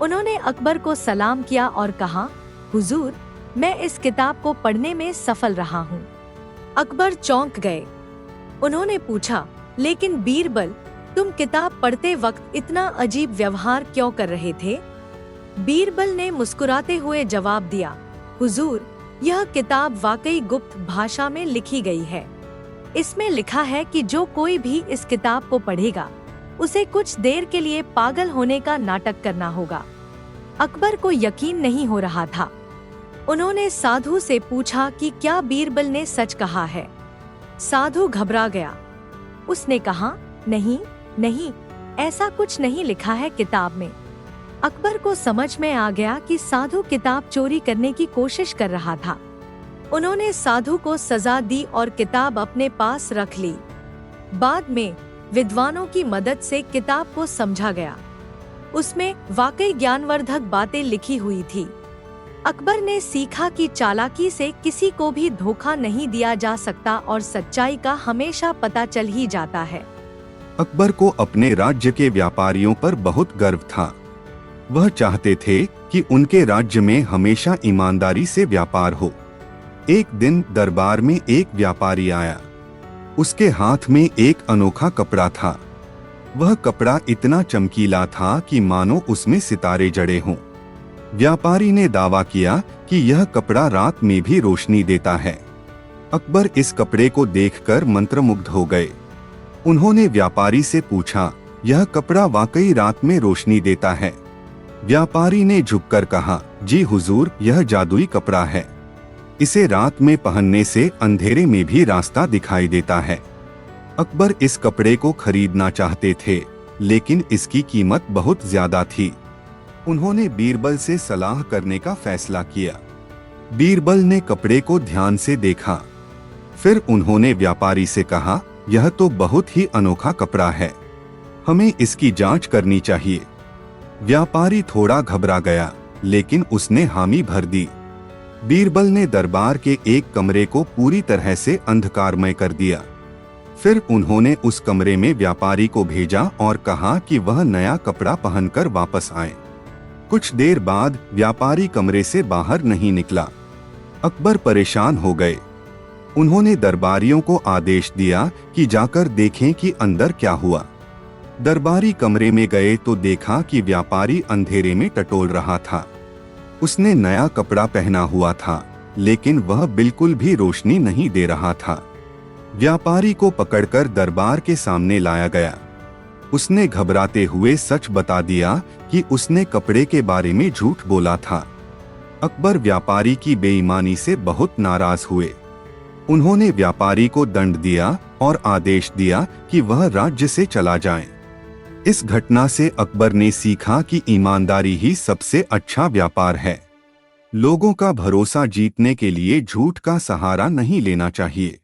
उन्होंने अकबर को सलाम किया और कहा, हुजूर, मैं इस किताब को पढ़ने में सफल रहा हूँ। अकबर चौंक गए। उन्होंने पूछा, लेकिन बीरबल, तुम किताब पढ़ते वक्त इतना अजीब व्यवहार क्यों कर रहे थे? बीरबल ने मुस्कुराते हुए जवाब दिया, हुजूर, यह किताब वाकई गुप्त भाषा में लिखी गई है। इसमें लिखा है कि जो कोई भी इस किताब को पढ़ेगा, उसे कुछ देर के लिए पागल होने का नाटक करना होगा। अकबर को यकीन नहीं हो रहा था। उन्होंने साधु से पूछा कि क्या बीरबल ने सच कहा है? साधु घबरा गया। उसने कहा, नहीं नहीं, ऐसा कुछ नहीं लिखा है किताब में। अकबर को समझ में आ गया कि साधु किताब चोरी करने की कोशिश कर रहा था। उन्होंने साधु को सजा दी और किताब अपने पास रख ली। बाद में विद्वानों की मदद से किताब को समझा गया। उसमें वाकई ज्ञानवर्धक बातें लिखी हुई थी। अकबर ने सीखा कि चालाकी से किसी को भी धोखा नहीं दिया जा सकता और सच्चाई का हमेशा पता चल ही जाता है। अकबर को अपने राज्य के व्यापारियों पर बहुत गर्व था। वह चाहते थे कि उनके राज्य में हमेशा ईमानदारी से व्यापार हो। एक दिन दरबार में एक व्यापारी आया। उसके हाथ में एक अनोखा कपड़ा था। वह कपड़ा इतना चमकीला था कि मानो उसमें सितारे जड़े हों। व्यापारी ने दावा किया कि यह कपड़ा रात में भी रोशनी देता है। अकबर इस कपड़े को देखकर मंत्रमुग्ध हो गए। उन्होंने व्यापारी से पूछा, यह कपड़ा वाकई रात में रोशनी देता है? व्यापारी ने झुककर कहा, जी हुजूर, यह जादुई कपड़ा है। इसे रात में पहनने से अंधेरे में भी रास्ता दिखाई देता है। अकबर इस कपड़े को खरीदना चाहते थे, लेकिन इसकी कीमत बहुत ज्यादा थी। उन्होंने बीरबल से सलाह करने का फैसला किया। बीरबल ने कपड़े को ध्यान से देखा। फिर उन्होंने व्यापारी से कहा, यह तो बहुत ही अनोखा कपड़ा है, हमें इसकी जांच करनी चाहिए। व्यापारी थोड़ा घबरा गया, लेकिन उसने हामी भर दी। बीरबल ने दरबार के एक कमरे को पूरी तरह से अंधकारमय कर दिया। फिर उन्होंने उस कमरे में व्यापारी को भेजा और कहा कि वह नया कपड़ा पहनकर वापस आए। कुछ देर बाद व्यापारी कमरे से बाहर नहीं निकला। अकबर परेशान हो गए। उन्होंने दरबारियों को आदेश दिया कि जाकर देखें कि अंदर क्या हुआ। दरबारी कमरे में गए तो देखा कि व्यापारी अंधेरे में टटोल रहा था। उसने नया कपड़ा पहना हुआ था, लेकिन वह बिल्कुल भी रोशनी नहीं दे रहा था। व्यापारी को पकड़कर दरबार के सामने लाया गया। उसने घबराते हुए सच बता दिया कि उसने कपड़े के बारे में झूठ बोला था। अकबर व्यापारी की बेईमानी से बहुत नाराज हुए। उन्होंने व्यापारी को दंड दिया और आदेश दिया कि वह राज्य से चला जाए। इस घटना से अकबर ने सीखा कि ईमानदारी ही सबसे अच्छा व्यापार है। लोगों का भरोसा जीतने के लिए झूठ का सहारा नहीं लेना चाहिए।